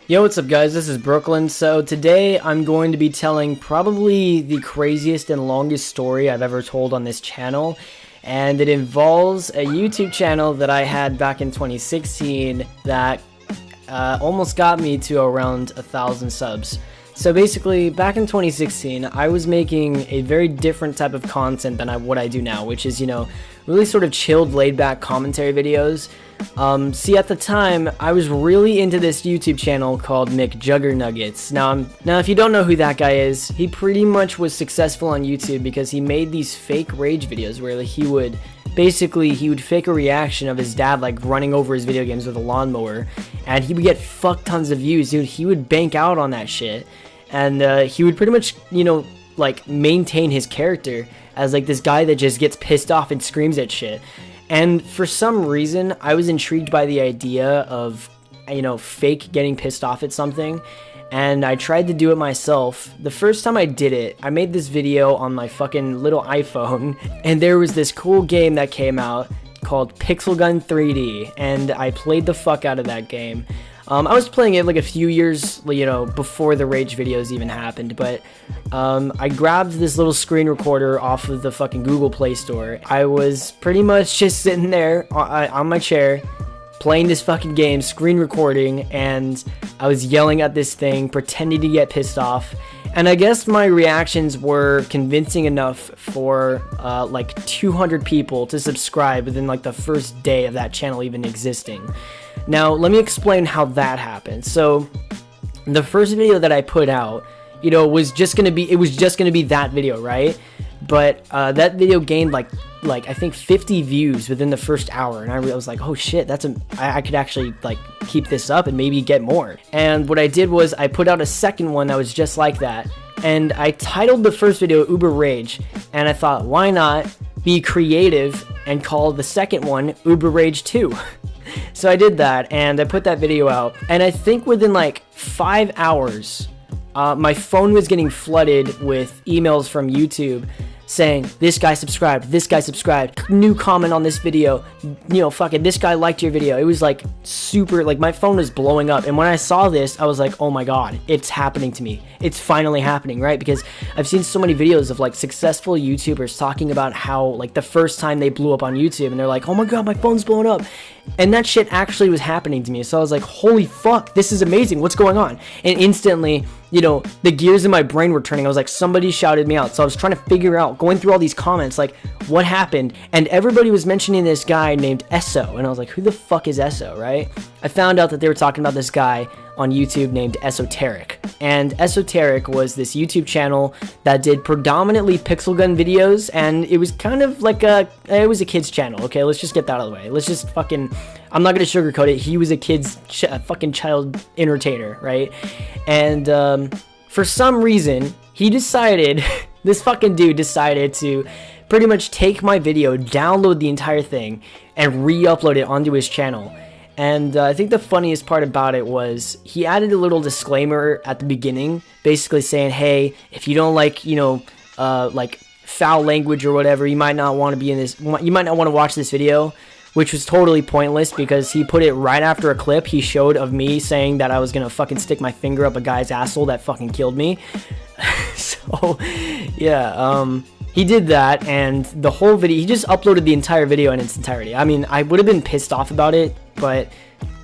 Yo, what's up guys, this is Brooklyn. So today I'm going to be telling probably the craziest and longest story I've ever told on this channel, and it involves a YouTube channel that I had back in 2016 that almost got me to around 1,000 subs. So basically, back in 2016, I was making a very different type of content than what I do now, which is, really sort of chilled, laid-back commentary videos. See, at the time, I was really into this YouTube channel called McJuggernuggets. Now, if you don't know who that guy is, he pretty much was successful on YouTube because he made these fake rage videos where he would fake a reaction of his dad like running over his video games with a lawnmower, and he would get fuck tons of views, dude. He would bank out on that shit, and he would pretty much, like maintain his character as like this guy that just gets pissed off and screams at shit. And for some reason, I was intrigued by the idea of, fake getting pissed off at something, and I tried to do it myself. The first time I did it, I made this video on my fucking little iPhone, and there was this cool game that came out called Pixel Gun 3D, and I played the fuck out of that game. I was playing it like a few years, before the Rage videos even happened, but I grabbed this little screen recorder off of the fucking Google Play Store. I was pretty much just sitting there on my chair, playing this fucking game, screen recording, and I was yelling at this thing, pretending to get pissed off. And I guess my reactions were convincing enough for like 200 people to subscribe within like the first day of that channel even existing. Now, let me explain how that happened. So, the first video that I put out, was just gonna be that video, right? But that video gained like I think 50 views within the first hour, and I was like, oh shit, I could actually like keep this up and maybe get more. And what I did was I put out a second one that was just like that, and I titled the first video Uber Rage, and I thought, why not be creative and call the second one Uber Rage 2? So I did that, and I put that video out, and I think within like 5 hours, my phone was getting flooded with emails from YouTube saying, this guy subscribed, new comment on this video, fucking this guy liked your video. It was like super, like my phone was blowing up, and when I saw this, I was like, oh my god, it's happening to me. It's finally happening, right? Because I've seen so many videos of like successful YouTubers talking about how like the first time they blew up on YouTube, and they're like, oh my god, my phone's blowing up. And that shit actually was happening to me. So I was like, holy fuck, this is amazing. What's going on? And instantly, the gears in my brain were turning. I was like, somebody shouted me out. So I was trying to figure out, going through all these comments, like, what happened? And everybody was mentioning this guy named Esso. And I was like, who the fuck is Esso, right? I found out that they were talking about this guy on YouTube named Esoteric. And Esoteric was this YouTube channel that did predominantly pixel gun videos, and it was kind of like it was a kid's channel, okay? Let's just get that out of the way. Let's just fucking, I'm not gonna sugarcoat it. He was a kid's fucking child entertainer, right? And for some reason, he decided, this fucking dude decided to pretty much take my video, download the entire thing, and re-upload it onto his channel. And I think the funniest part about it was he added a little disclaimer at the beginning, basically saying, hey, if you don't like, like foul language or whatever, you might not want to be in this, you might not want to watch this video, which was totally pointless because he put it right after a clip he showed of me saying that I was gonna fucking stick my finger up a guy's asshole that fucking killed me. So, yeah, he did that, and the whole video, he just uploaded the entire video in its entirety. I mean, I would have been pissed off about it, but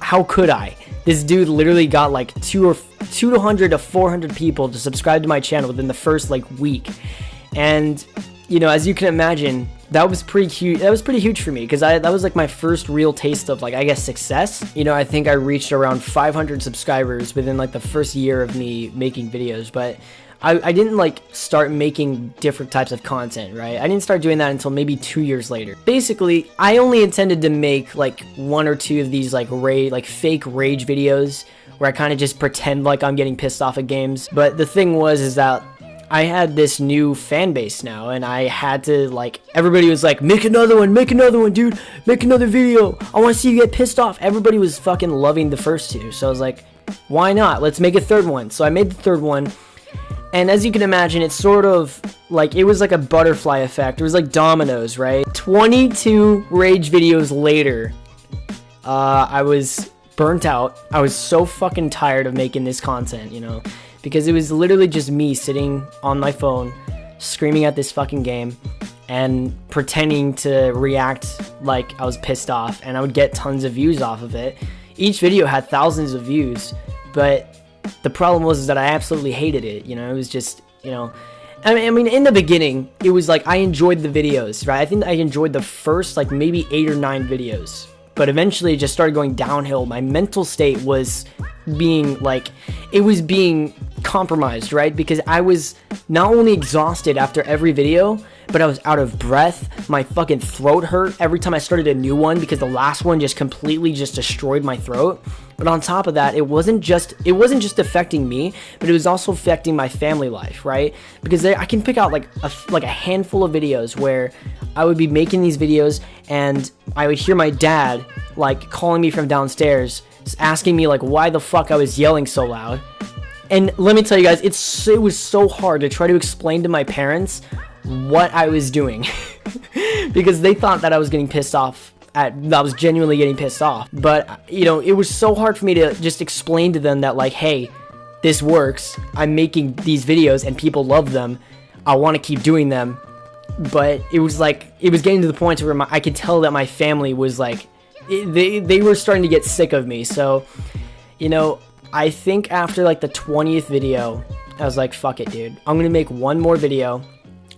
how could I? This dude literally got like 200 to 400 people to subscribe to my channel within the first like week. And, as you can imagine, that was pretty huge. That was pretty huge for me because that was like my first real taste of like, I guess, success. I think I reached around 500 subscribers within like the first year of me making videos, but I didn't like start making different types of content, right? I didn't start doing that until maybe 2 years later. Basically, I only intended to make like 1 or 2 of these like fake rage videos where I kind of just pretend like I'm getting pissed off at games. But the thing is that I had this new fan base now, and I had to like, everybody was like, make another one, dude, make another video. I want to see you get pissed off. Everybody was fucking loving the first 2. So I was like, why not? Let's make a third one. So I made the third one. And as you can imagine, it's sort of like, it was like a butterfly effect. It was like dominoes, right? 22 rage videos later, I was burnt out. I was so fucking tired of making this content, you know, because it was literally just me sitting on my phone, screaming at this fucking game, and pretending to react like I was pissed off, and I would get tons of views off of it. Each video had thousands of views, but the problem was that I absolutely hated it, you know. It was just, you know, I mean, in the beginning, it was like I enjoyed the videos, right? I think I enjoyed the first, like, maybe 8 or 9 videos. But eventually it just started going downhill. My mental state was being, like, it was being compromised, right? Because I was not only exhausted after every video, but I was out of breath. My fucking throat hurt every time I started a new one because the last one just completely just destroyed my throat. But on top of that, it wasn't just affecting me, but it was also affecting my family life, right? Because I can pick out like a handful of videos where I would be making these videos and I would hear my dad like calling me from downstairs, asking me like why the fuck I was yelling so loud. And let me tell you guys, it was so hard to try to explain to my parents what I was doing because they thought that I was getting pissed off. I was genuinely getting pissed off. But, you know, it was so hard for me to just explain to them that, like, hey, this works. I'm making these videos and people love them. I want to keep doing them. But it was like, it was getting to the point where I could tell that my family was like, they were starting to get sick of me. So, you know, I think after like the 20th video, I was like, fuck it, dude. I'm going to make one more video.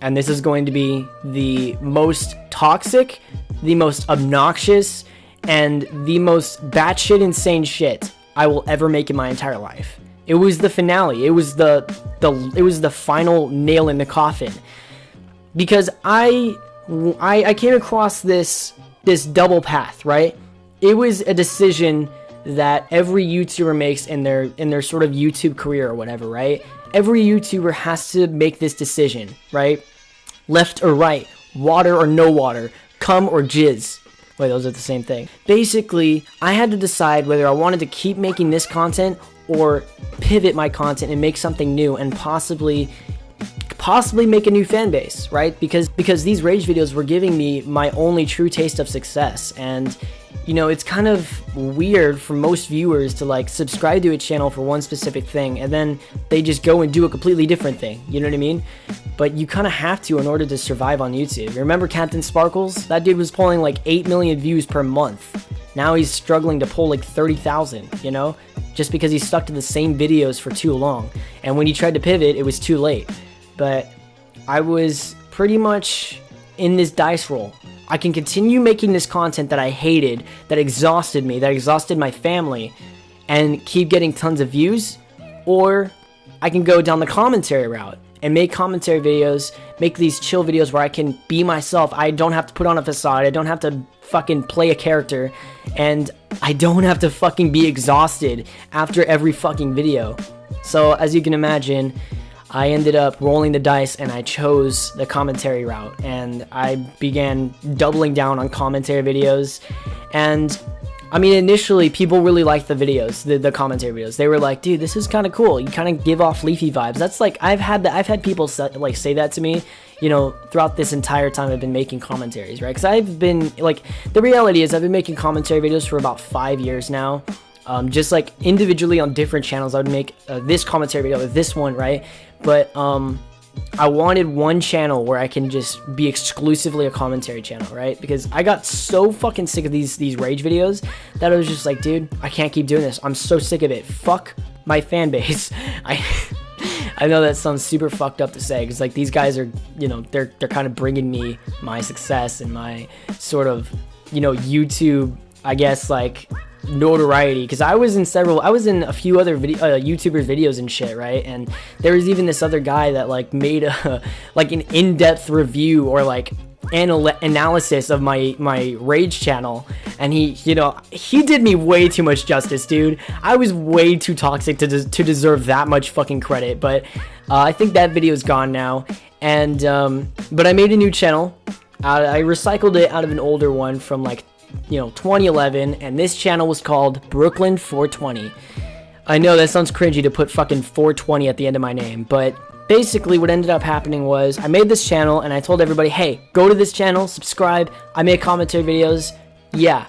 And this is going to be the most toxic, the most obnoxious, and the most batshit insane shit I will ever make in my entire life. It was the finale. It was the final nail in the coffin. Because I came across this double path, right? It was a decision that every YouTuber makes in their sort of YouTube career or whatever, right? Every YouTuber has to make this decision, right? Left or right, water or no water, cum or jizz. Wait, those are the same thing. Basically, I had to decide whether I wanted to keep making this content or pivot my content and make something new and possibly make a new fan base, right? Because these rage videos were giving me my only true taste of success. And you know, it's kind of weird for most viewers to like subscribe to a channel for one specific thing and then they just go and do a completely different thing, you know what I mean? But you kind of have to in order to survive on YouTube. You remember Captain Sparkles? That dude was pulling like 8 million views per month. Now he's struggling to pull like 30,000, you know? Just because he stuck to the same videos for too long. And when he tried to pivot, it was too late. But I was pretty much in this dice roll. I can continue making this content that I hated, that exhausted me, that exhausted my family, and keep getting tons of views, or I can go down the commentary route and make commentary videos, make these chill videos where I can be myself. I don't have to put on a facade, I don't have to fucking play a character, and I don't have to fucking be exhausted after every fucking video. So, as you can imagine, I ended up rolling the dice and I chose the commentary route, and I began doubling down on commentary videos. And I mean, initially people really liked the videos, the commentary videos. They were like, dude, this is kind of cool. You kind of give off Leafy vibes. That's like, I've had people say that to me, you know, throughout this entire time I've been making commentaries, right? Because I've been like, the reality is I've been making commentary videos for about 5 years now. Just like individually on different channels, I would make this commentary video with this one, right? But I wanted one channel where I can just be exclusively a commentary channel, right? Because I got so fucking sick of these rage videos that I was just like, dude, I can't keep doing this. I'm so sick of it. Fuck my fan base. I know that sounds super fucked up to say, because like these guys are, you know, they're kind of bringing me my success and my sort of, you know, YouTube, I guess, like notoriety, because I was in a few other YouTubers videos and shit, right? And there was even this other guy that like made a like an in-depth review or like analysis of my rage channel, and he did me way too much justice, dude. I was way too toxic to deserve that much fucking credit. But I think that video is gone now, and but I made a new channel. I recycled it out of an older one from like, you know, 2011, and this channel was called Brooklyn 420. I know that sounds cringy to put fucking 420 at the end of my name, but basically what ended up happening was I made this channel and I told everybody, hey, go to this channel, subscribe, I make commentary videos. Yeah,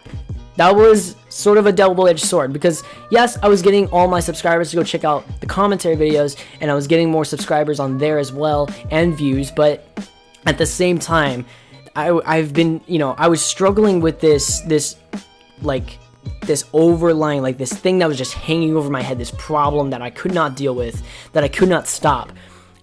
that was sort of a double-edged sword, because yes, I was getting all my subscribers to go check out the commentary videos, and I was getting more subscribers on there as well, and views, but at the same time, I've been, you know, I was struggling with this overlying, like, this thing that was just hanging over my head, this problem that I could not deal with, that I could not stop,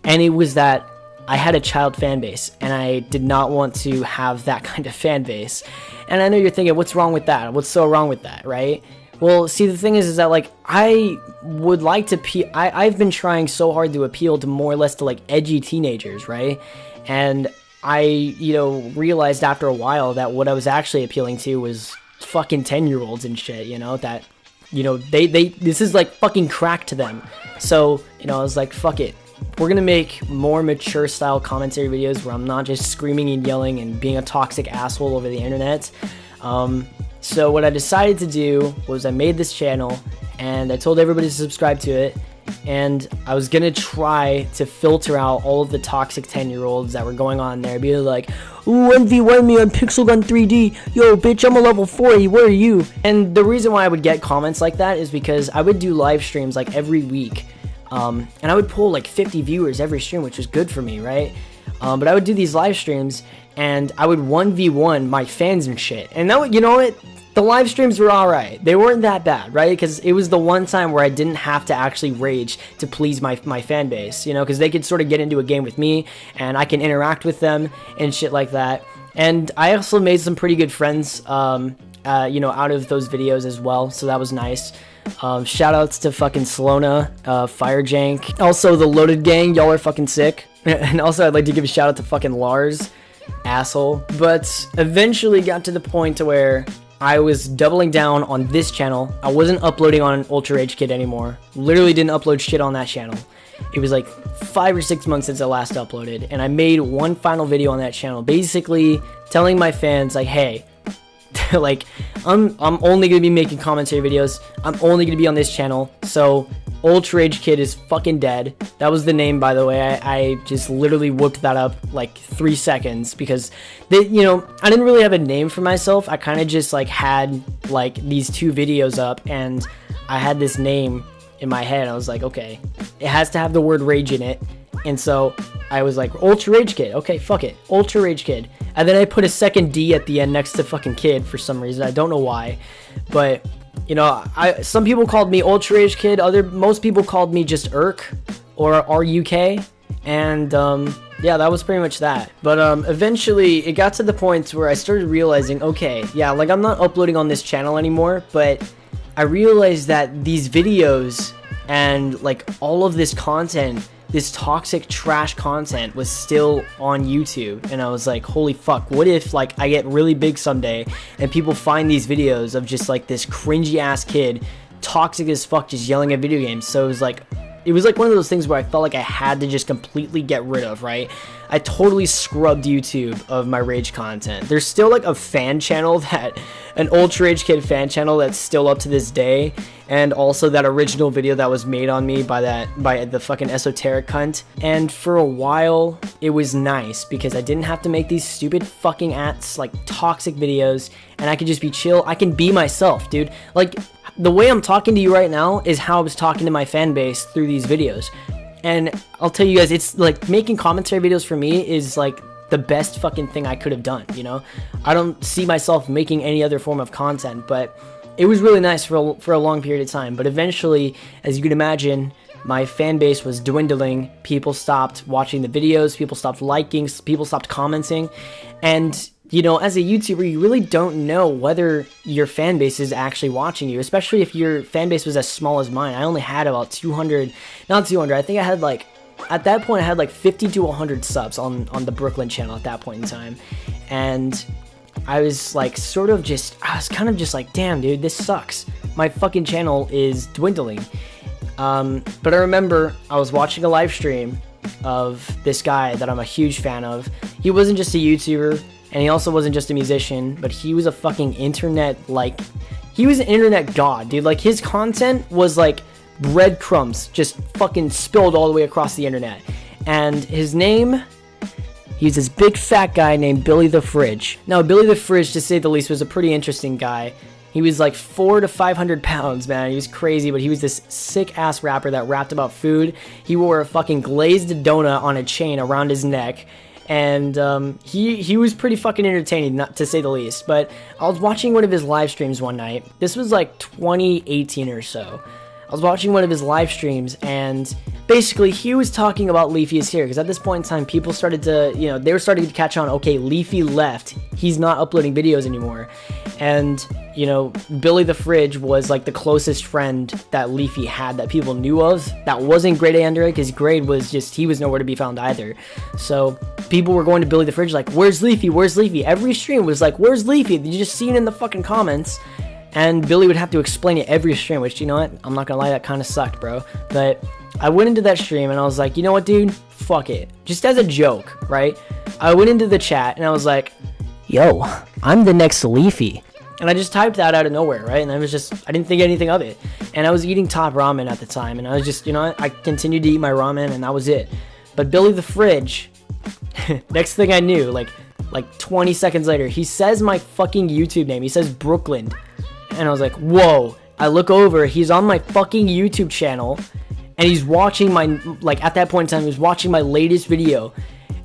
and it was that I had a child fan base, and I did not want to have that kind of fan base. And I know you're thinking, what's wrong with that? What's so wrong with that, right? Well, see, the thing is that, like, I would like to I've been trying so hard to appeal to more or less to, like, edgy teenagers, right? And I, you know, realized after a while that what I was actually appealing to was fucking 10-year-olds and shit, you know, that, you know, this is like fucking crack to them. So, you know, I was like, fuck it. We're gonna make more mature style commentary videos where I'm not just screaming and yelling and being a toxic asshole over the internet. So what I decided to do was I made this channel, and I told everybody to subscribe to it, and I was gonna try to filter out all of the toxic 10-year-olds that were going on there, be like, ooh, 1v1 me on Pixel Gun 3D, yo bitch, I'm a level 40, where are you? And the reason why I would get comments like that is because I would do live streams like every week, and I would pull like 50 viewers every stream, which was good for me, right? But I would do these live streams, and I would 1v1 my fans and shit, and that would, you know what? The live streams were alright. They weren't that bad, right? Because it was the one time where I didn't have to actually rage to please my fan base, you know, because they could sort of get into a game with me, and I can interact with them and shit like that. And I also made some pretty good friends, you know, out of those videos as well, so that was nice. Shout outs to fucking Salona, Firejank, also the Loaded Gang, y'all are fucking sick. And also I'd like to give a shout out to fucking Lars, asshole. But eventually got to the point to where I was doubling down on this channel. I wasn't uploading on Ultra Rage Kid anymore. Literally didn't upload shit on that channel. It was like 5 or 6 months since I last uploaded, and I made one final video on that channel, basically telling my fans, like, hey, like, I'm only gonna be making commentary videos. I'm only gonna be on this channel. So Ultra Rage Kid is fucking dead. That was the name, by the way. I just literally whooped that up like 3 seconds because they, you know, I didn't really have a name for myself. I kind of just like had like these 2 videos up, and I had this name in my head. I was like, okay, it has to have the word rage in it. And so I was like, Ultra Rage Kid. Okay, fuck it. Ultra Rage Kid. And then I put a second D at the end next to fucking kid for some reason. I don't know why. But, you know, some people called me Ultra Rage Kid. Most people called me just Irk or RUK. And, yeah, that was pretty much that. But, eventually it got to the point where I started realizing, okay, yeah, like I'm not uploading on this channel anymore, but I realized that these videos and like all of this content, this toxic trash content, was still on YouTube. And I was like, holy fuck, what if like I get really big someday and people find these videos of just like this cringy ass kid, toxic as fuck, just yelling at video games. So it was like one of those things where I felt like I had to just completely get rid of, right? I totally scrubbed YouTube of my rage content. There's still like a fan channel, an Ultra Rage Kid fan channel that's still up to this day, and also that original video that was made on me by the fucking esoteric cunt. And for a while, it was nice because I didn't have to make these stupid fucking like toxic videos, and I could just be chill. I can be myself, dude. Like, the way I'm talking to you right now is how I was talking to my fan base through these videos. And I'll tell you guys, it's like making commentary videos for me is like the best fucking thing I could have done, you know? I don't see myself making any other form of content, but it was really nice for a long period of time. But eventually, as you can imagine, my fan base was dwindling. People stopped watching the videos, people stopped liking, people stopped commenting, and you know, as a YouTuber, you really don't know whether your fan base is actually watching you, especially if your fan base was as small as mine. I only had about 200, not 200, I think I had like, at that point I had like 50 to 100 subs on the Brooklyn channel at that point in time. And I was like I was kind of just like, damn dude, this sucks. My fucking channel is dwindling. But I remember I was watching a live stream of this guy that I'm a huge fan of. He wasn't just a YouTuber, and he also wasn't just a musician, but he was a fucking internet, like, he was an internet god, dude. Like, his content was like breadcrumbs just fucking spilled all the way across the internet. And his name, he's this big fat guy named Billy the Fridge. Now, Billy the Fridge, to say the least, was a pretty interesting guy. He was like 400 to 500 pounds, man. He was crazy, but he was this sick ass rapper that rapped about food. He wore a fucking glazed donut on a chain around his neck. And he was pretty fucking entertaining, not to say the least. But I was watching one of his live streams one night. This was like 2018 or so. I was watching one of his live streams, and basically he was talking about Leafy is here, because at this point in time, people started to, you know, they were starting to catch on, okay, Leafy left, he's not uploading videos anymore. And, you know, Billy the Fridge was like the closest friend that Leafy had that people knew of. That wasn't Grade A Under, because Grade was just, he was nowhere to be found either. So people were going to Billy the Fridge like, where's Leafy, where's Leafy? Every stream was like, where's Leafy? You just see it in the fucking comments. And Billy would have to explain it every stream, which, you know what, I'm not gonna lie, that kind of sucked, bro. But I went into that stream and I was like, you know what, dude, fuck it. Just as a joke, right? I went into the chat and I was like, yo, I'm the next Leafy. And I just typed that out of nowhere, right? And I was just, I didn't think anything of it. And I was eating top ramen at the time, and I was just, you know, I continued to eat my ramen, and that was it. But Billy the Fridge, next thing I knew, like 20 seconds later, he says my fucking YouTube name. He says Brooklyn. And I was like, whoa. I look over, he's on my fucking YouTube channel, and he's watching my, like, at that point in time, he was watching my latest video.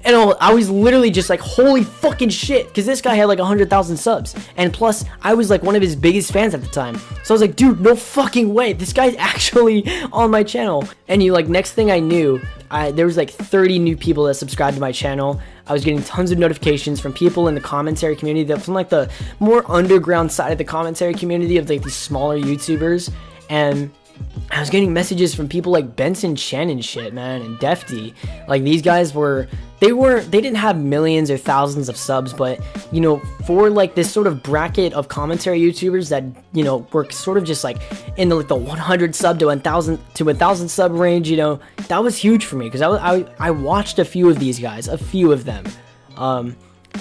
And I was literally just like, holy fucking shit, because this guy had like 100,000 subs. And plus, I was like one of his biggest fans at the time. So I was like, dude, no fucking way, this guy's actually on my channel. And you, like, next thing I knew, there was like 30 new people that subscribed to my channel. I was getting tons of notifications from people in the commentary community, that from like the more underground side of the commentary community of like these smaller YouTubers. And I was getting messages from people like Benson Chen and shit, man, and Defty. Like, these guys they didn't have millions or thousands of subs, but, you know, for like this sort of bracket of commentary YouTubers that, you know, were sort of just like in the, like, the 100 sub to 1,000 sub range, you know, that was huge for me, because I watched a few of these guys, a few of them,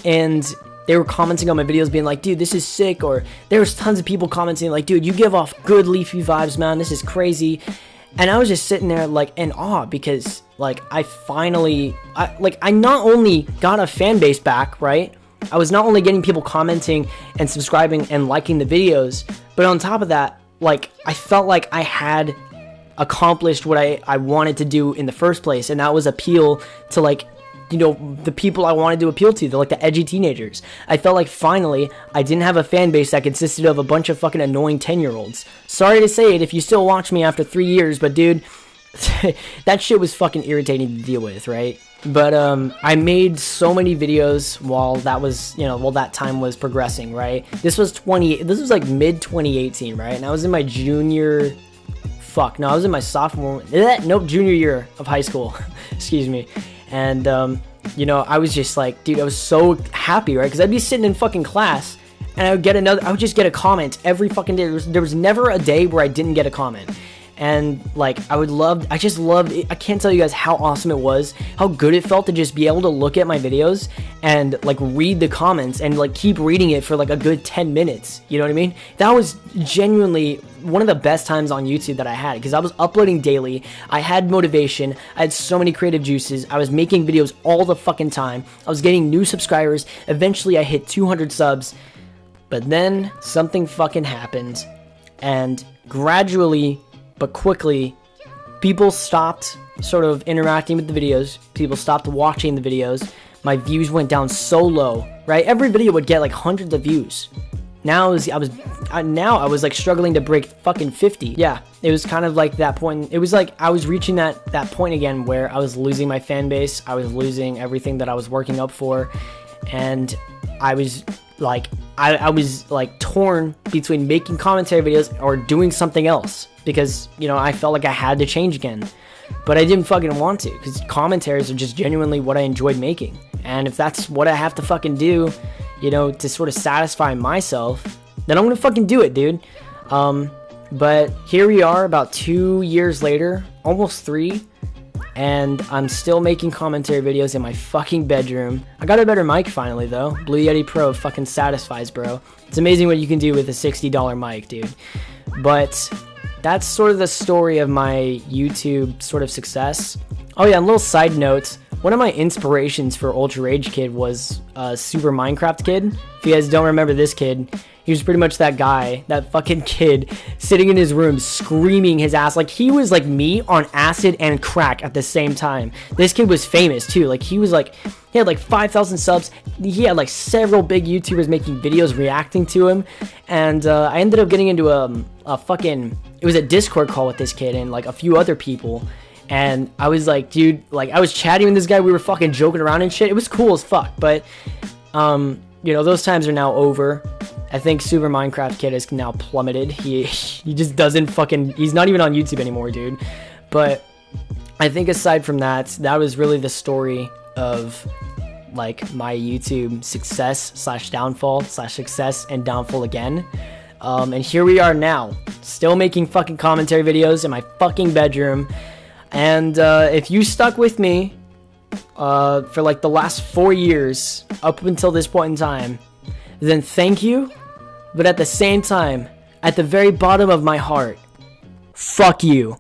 and they were commenting on my videos being like, dude, this is sick. Or there was tons of people commenting like, dude, you give off good Leafy vibes, man, this is crazy. And I was just sitting there like in awe, because like I not only got a fan base back, right? I was not only getting people commenting and subscribing and liking the videos, but on top of that, like, I felt like I had accomplished what I wanted to do in the first place, and that was appeal to, like, you know, the people I wanted to appeal to, like the edgy teenagers. I felt like finally I didn't have a fan base that consisted of a bunch of fucking annoying 10-year-olds. Sorry to say it if you still watch me after 3 years, but dude, that shit was fucking irritating to deal with, right? But I made so many videos while that was, you know, while that time was progressing, right? This was like mid 2018, right? And I was in my junior junior year of high school. Excuse me. And, you know, I was just like, dude, I was so happy, right? Because I'd be sitting in fucking class, and I would just get a comment every fucking day. There was never a day where I didn't get a comment. And, like, I just loved it. I can't tell you guys how awesome it was, how good it felt to just be able to look at my videos and, like, read the comments and, like, keep reading it for, like, a good 10 minutes. You know what I mean? That was genuinely one of the best times on YouTube that I had, because I was uploading daily. I had motivation. I had so many creative juices. I was making videos all the fucking time. I was getting new subscribers. Eventually, I hit 200 subs. But then something fucking happened, and gradually but quickly, people stopped sort of interacting with the videos. People stopped watching the videos. My views went down so low, right? Every video would get like hundreds of views. Now I was like struggling to break fucking 50. Yeah, it was kind of like that point. It was like I was reaching that point again where I was losing my fan base. I was losing everything that I was working up for, and I was like, I was like torn between making commentary videos or doing something else, because, you know, I felt like I had to change again, but I didn't fucking want to, because commentaries are just genuinely what I enjoyed making. And if that's what I have to fucking do, you know, to sort of satisfy myself, then I'm gonna fucking do it, dude. But here we are about 2 years later, almost 3, and I'm still making commentary videos in my fucking bedroom. I got a better mic finally, though. Blue Yeti Pro fucking satisfies, bro. It's amazing what you can do with a $60 mic, dude. But that's sort of the story of my YouTube sort of success. Oh yeah, and a little side note, one of my inspirations for Ultra Rage Kid was Super Minecraft Kid. If you guys don't remember this kid, he was pretty much that guy, that fucking kid, sitting in his room screaming his ass. Like, he was like me on acid and crack at the same time. This kid was famous too. Like, he had like 5,000 subs. He had like several big YouTubers making videos reacting to him. And I ended up getting into it was a Discord call with this kid and like a few other people. And I was like, dude, like, I was chatting with this guy. We were fucking joking around and shit. It was cool as fuck. But, you know, those times are now over. I think Super Minecraft Kid has now plummeted. He just doesn't fucking... He's not even on YouTube anymore, dude. But I think aside from that, that was really the story of, like, my YouTube success / downfall / success and downfall again. And here we are now, still making fucking commentary videos in my fucking bedroom. And if you stuck with me for like the last 4 years up until this point in time, then thank you. But at the same time, at the very bottom of my heart, fuck you.